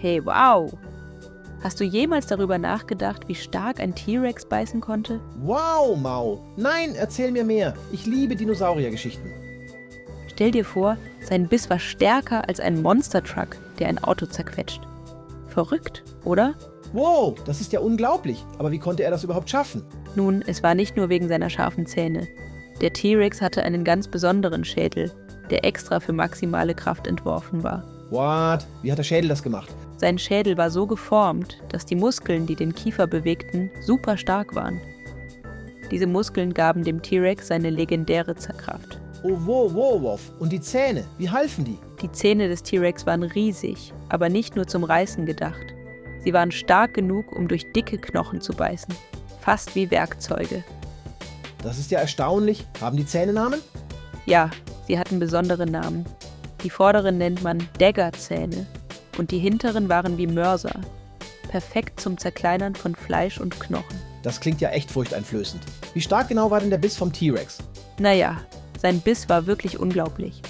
Hey, wow! Hast du jemals darüber nachgedacht, wie stark ein T-Rex beißen konnte? Wow, Mau. Nein, erzähl mir mehr. Ich liebe Dinosauriergeschichten. Stell dir vor, sein Biss war stärker als ein Monster-Truck, der ein Auto zerquetscht. Verrückt, oder? Wow, das ist ja unglaublich. Aber wie konnte er das überhaupt schaffen? Nun, es war nicht nur wegen seiner scharfen Zähne. Der T-Rex hatte einen ganz besonderen Schädel, der extra für maximale Kraft entworfen war. What? Wie hat der Schädel das gemacht? Sein Schädel war so geformt, dass die Muskeln, die den Kiefer bewegten, super stark waren. Diese Muskeln gaben dem T-Rex seine legendäre Kraft. Oh, wow. Und die Zähne, wie halfen die? Die Zähne des T-Rex waren riesig, aber nicht nur zum Reißen gedacht. Sie waren stark genug, um durch dicke Knochen zu beißen. Fast wie Werkzeuge. Das ist ja erstaunlich. Haben die Zähne Namen? Ja, sie hatten besondere Namen. Die vorderen nennt man Dagger-Zähne und die hinteren waren wie Mörser. Perfekt zum Zerkleinern von Fleisch und Knochen. Das klingt ja echt furchteinflößend. Wie stark genau war denn der Biss vom T-Rex? Naja, sein Biss war wirklich unglaublich.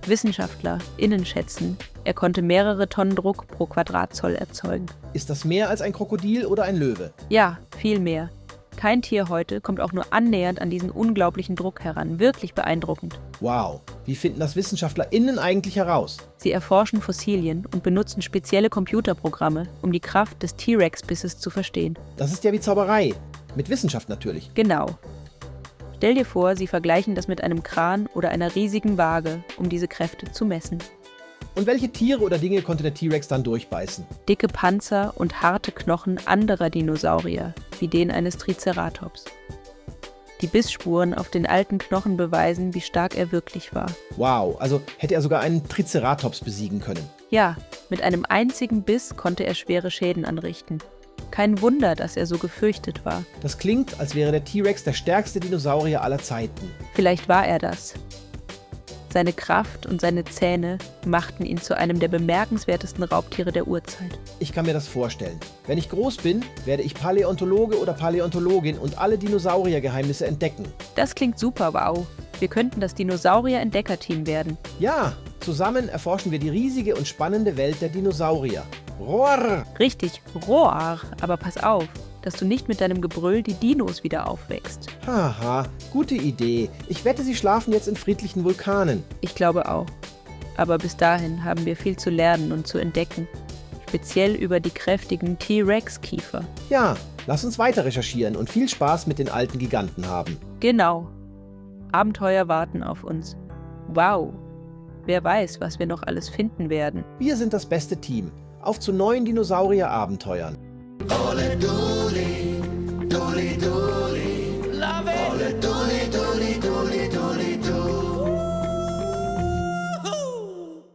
WissenschaftlerInnen schätzen, er konnte mehrere Tonnen Druck pro Quadratzoll erzeugen. Ist das mehr als ein Krokodil oder ein Löwe? Ja, viel mehr. Kein Tier heute kommt auch nur annähernd an diesen unglaublichen Druck heran. Wirklich beeindruckend. Wow, wie finden das WissenschaftlerInnen eigentlich heraus? Sie erforschen Fossilien und benutzen spezielle Computerprogramme, um die Kraft des T-Rex-Bisses zu verstehen. Das ist ja wie Zauberei. Mit Wissenschaft natürlich. Genau. Stell dir vor, sie vergleichen das mit einem Kran oder einer riesigen Waage, um diese Kräfte zu messen. Und welche Tiere oder Dinge konnte der T-Rex dann durchbeißen? Dicke Panzer und harte Knochen anderer Dinosaurier, wie den eines Triceratops. Die Bissspuren auf den alten Knochen beweisen, wie stark er wirklich war. Wow, also hätte er sogar einen Triceratops besiegen können. Ja, mit einem einzigen Biss konnte er schwere Schäden anrichten. Kein Wunder, dass er so gefürchtet war. Das klingt, als wäre der T-Rex der stärkste Dinosaurier aller Zeiten. Vielleicht war er das. Seine Kraft und seine Zähne machten ihn zu einem der bemerkenswertesten Raubtiere der Urzeit. Ich kann mir das vorstellen. Wenn ich groß bin, werde ich Paläontologe oder Paläontologin und alle Dinosauriergeheimnisse entdecken. Das klingt super, wow. Wir könnten das Dinosaurier-Entdecker-Team werden. Ja, zusammen erforschen wir die riesige und spannende Welt der Dinosaurier. Roar! Richtig, Roar. Aber pass auf, dass du nicht mit deinem Gebrüll die Dinos wieder aufwächst. Haha, gute Idee. Ich wette, sie schlafen jetzt in friedlichen Vulkanen. Ich glaube auch. Aber bis dahin haben wir viel zu lernen und zu entdecken. Speziell über die kräftigen T-Rex-Kiefer. Ja, lass uns weiter recherchieren und viel Spaß mit den alten Giganten haben. Genau. Abenteuer warten auf uns. Wow. Wer weiß, was wir noch alles finden werden. Wir sind das beste Team. Auf zu neuen Dinosaurier-Abenteuern. Ole Duli, Duli, Duli.